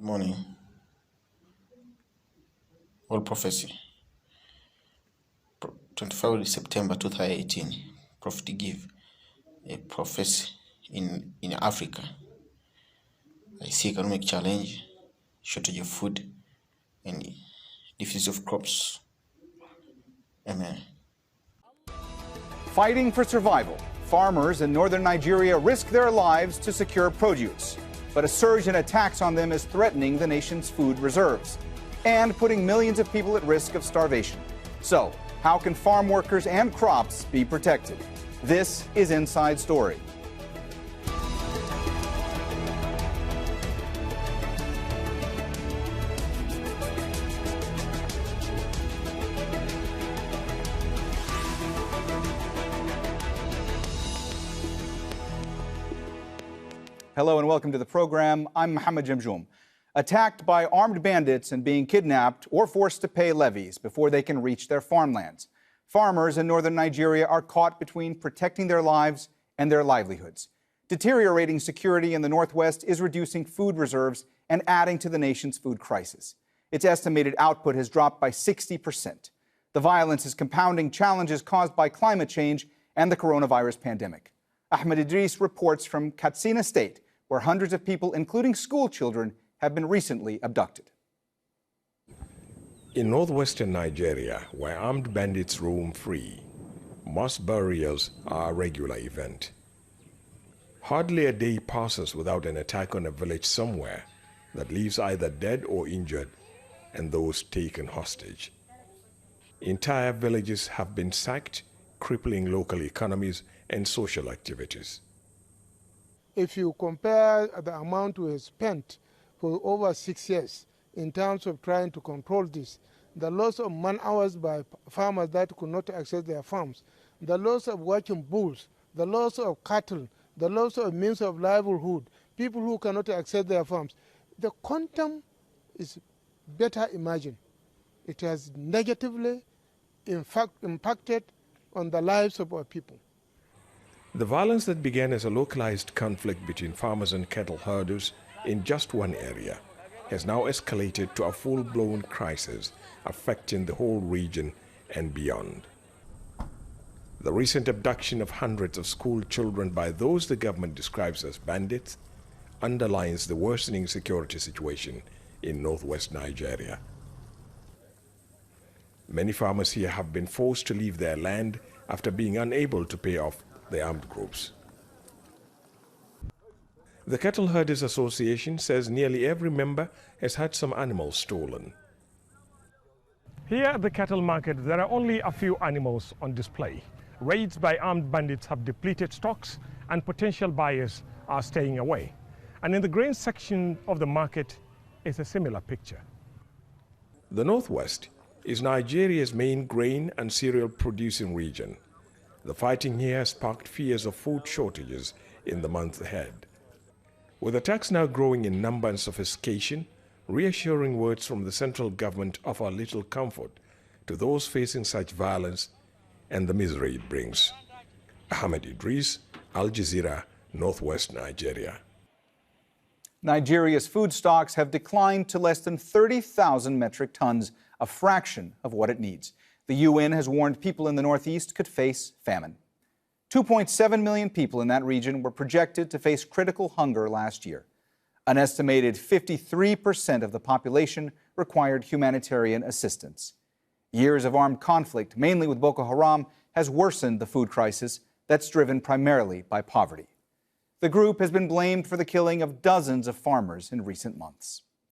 Morning. All Prophecy. 25 September 2018. Prophet give a prophecy in Africa. I see economic challenge, shortage of food, and deficit of crops. Amen. Fighting for survival, farmers in northern Nigeria risk their lives to secure produce. But a surge in attacks on them is threatening the nation's food reserves and putting millions of people at risk of starvation. So, how can farm workers and crops be protected? This is Inside Story. Hello and welcome to the program. I'm Mohammed Jamjoom. Attacked by armed bandits and being kidnapped or forced to pay levies before they can reach their farmlands. Farmers in northern Nigeria are caught between protecting their lives and their livelihoods. Deteriorating security in the Northwest is reducing food reserves and adding to the nation's food crisis. Its estimated output has dropped by 60%. The violence is compounding challenges caused by climate change and the coronavirus pandemic. Ahmed Idris reports from Katsina State, where hundreds of people, including school children, have been recently abducted. In northwestern Nigeria, where armed bandits roam free, mass burials are a regular event. Hardly a day passes without an attack on a village somewhere that leaves either dead or injured and those taken hostage. Entire villages have been sacked, crippling local economies and social activities. If you compare the amount we have spent for over 6 years in terms of trying to control this, the loss of man-hours by farmers that could not access their farms, the loss of working bulls, the loss of cattle, the loss of means of livelihood, people who cannot access their farms, the quantum is better imagined. It has negatively, in fact, impacted on the lives of our people. The violence that began as a localized conflict between farmers and cattle herders in just one area has now escalated to a full-blown crisis affecting the whole region and beyond. The recent abduction of hundreds of school children by those the government describes as bandits underlines the worsening security situation in northwest Nigeria. Many farmers here have been forced to leave their land after being unable to pay off the armed groups. The Cattle Herders Association says nearly every member has had some animals stolen. Here at the cattle market, there are only a few animals on display. Raids by armed bandits have depleted stocks and potential buyers are staying away. And in the grain section of the market is a similar picture. The Northwest is Nigeria's main grain and cereal producing region. The fighting here has sparked fears of food shortages in the months ahead. With attacks now growing in number and sophistication, reassuring words from the central government offer little comfort to those facing such violence and the misery it brings. Ahmed Idris, Al Jazeera, Northwest Nigeria. Nigeria's food stocks have declined to less than 30,000 metric tons, a fraction of what it needs. The UN has warned people in the Northeast could face famine. 2.7 million people in that region were projected to face critical hunger last year. An estimated 53% of the population required humanitarian assistance. Years of armed conflict, mainly with Boko Haram, has worsened the food crisis that's driven primarily by poverty. The group has been blamed for the killing of dozens of farmers in recent months.